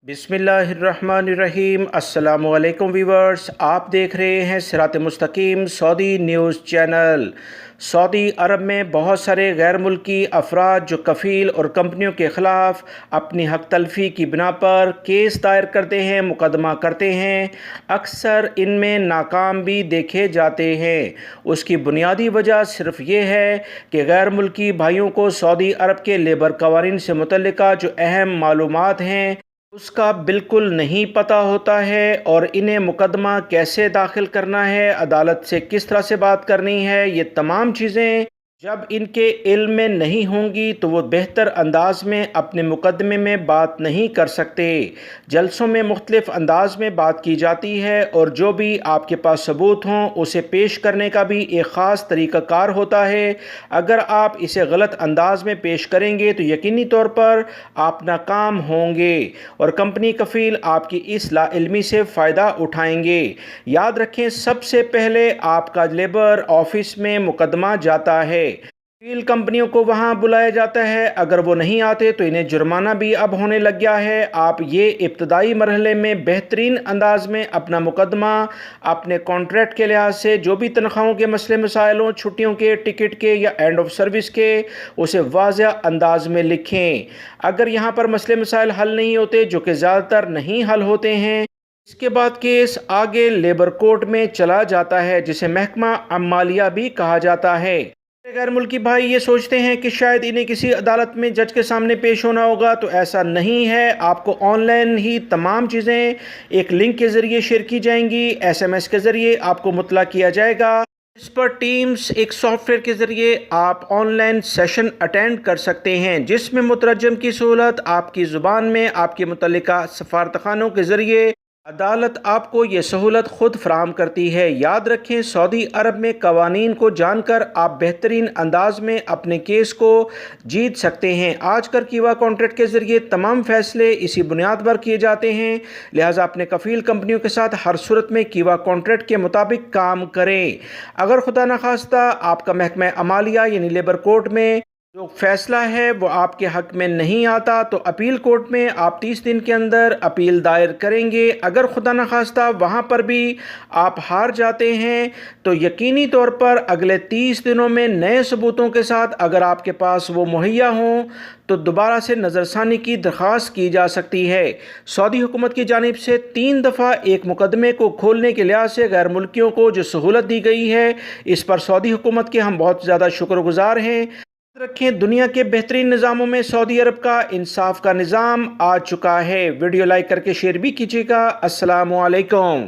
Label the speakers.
Speaker 1: बिस्मिल्लाहिर्रहमानिर्रहीम। अस्सलामुअलैकुम वीवर्स, आप देख रहे हैं सिरात मुस्तकीम सऊदी न्यूज़ चैनल। सऊदी अरब में बहुत सारे गैर मुल्की अफराद जो कफ़ील और कंपनियों के ख़िलाफ़ अपनी हक़ तलफ़ी की बिना पर केस दायर करते हैं, मुकदमा करते हैं, अक्सर इनमें नाकाम भी देखे जाते हैं। उसकी बुनियादी वजह सिर्फ़ ये है कि गैर मुल्की भाइयों को सऊदी अरब के लेबर क़वानीन से मुतल्लिक़ा जो अहम मालूमात हैं उसका बिल्कुल नहीं पता होता है, और इन्हें मुकदमा कैसे दाखिल करना है, अदालत से किस तरह से बात करनी है, ये तमाम चीज़ें जब इनके इल्म में नहीं होंगी तो वो बेहतर अंदाज में अपने मुकदमे में बात नहीं कर सकते। जलसों में मुख्तलिफ़ अंदाज में बात की जाती है, और जो भी आपके पास सबूत हों उसे पेश करने का भी एक ख़ास तरीक़ाकार होता है। अगर आप इसे गलत अंदाज में पेश करेंगे तो यकीनी तौर पर आप नाकाम होंगे, और कंपनी कफ़ील आपकी इस लाइल्मी से फ़ायदा उठाएंगे। याद रखें, सबसे पहले आपका लेबर ऑफिस में मुकदमा जाता है, वकील कंपनियों को वहां बुलाया जाता है। अगर वो नहीं आते तो इन्हें जुर्माना भी अब होने लग गया है। आप ये इब्तदाई मरहले में बेहतरीन अंदाज में अपना मुकदमा अपने कॉन्ट्रैक्ट के लिहाज से जो भी तनख्वाहों के मसले मसाइल हों, छुट्टियों के, टिकट के या एंड ऑफ सर्विस के, उसे वाज़ेह अंदाज में लिखें। अगर यहाँ पर मसले मसाइल हल नहीं होते, जो कि ज़्यादातर नहीं हल होते हैं, इसके बाद केस आगे लेबर कोर्ट में चला जाता है, जिसे महकमा अमालिया भी कहा जाता है। गैर मुल्की भाई ये सोचते हैं कि शायद इन्हें किसी अदालत में जज के सामने पेश होना होगा, तो ऐसा नहीं है। आपको ऑनलाइन ही तमाम चीज़ें एक लिंक के ज़रिए शेयर की जाएंगी, SMS के ज़रिए आपको मुतला किया जाएगा। इस पर टीम्स एक सॉफ्टवेयर के ज़रिए आप ऑनलाइन सेशन अटेंड कर सकते हैं, जिसमें मुतरजम की सहूलत आपकी ज़ुबान में आपके मुतल्लिका सफारतखानों के ज़रिए अदालत आपको ये सहूलत ख़ुद फराहम करती है। याद रखें, सऊदी अरब में कवानीन को जानकर आप बेहतरीन अंदाज में अपने केस को जीत सकते हैं। आजकल कीवा कॉन्ट्रैक्ट के ज़रिए तमाम फ़ैसले इसी बुनियाद पर किए जाते हैं, लिहाजा अपने कफ़ील कंपनियों के साथ हर सूरत में कीवा कॉन्ट्रैक्ट के मुताबिक काम करें। अगर खुदा न खास्ता आपका महकमा अमालिया यानी लेबर कोर्ट में जो फैसला है वो आपके हक में नहीं आता, तो अपील कोर्ट में आप 30 दिन के अंदर अपील दायर करेंगे। अगर खुदा न खास्ता वहाँ पर भी आप हार जाते हैं तो यकीनी तौर पर अगले 30 दिनों में नए सबूतों के साथ, अगर आपके पास वो मुहैया हों, तो दोबारा से नज़रसानी की दरख्वास्त की जा सकती है। सऊदी हुकूमत की जानिब से 3 दफ़ा एक मुकदमे को खोलने के लिहाज से गैर मुल्कियों को जो सहूलत दी गई है, इस पर सऊदी हुकूमत के हम बहुत ज़्यादा शुक्रगुजार हैं। रखें, दुनिया के बेहतरीन निज़ामों में सऊदी अरब का इंसाफ का निज़ाम आ चुका है। वीडियो लाइक करके शेयर भी कीजिएगा। अस्सलामु अलैकुम।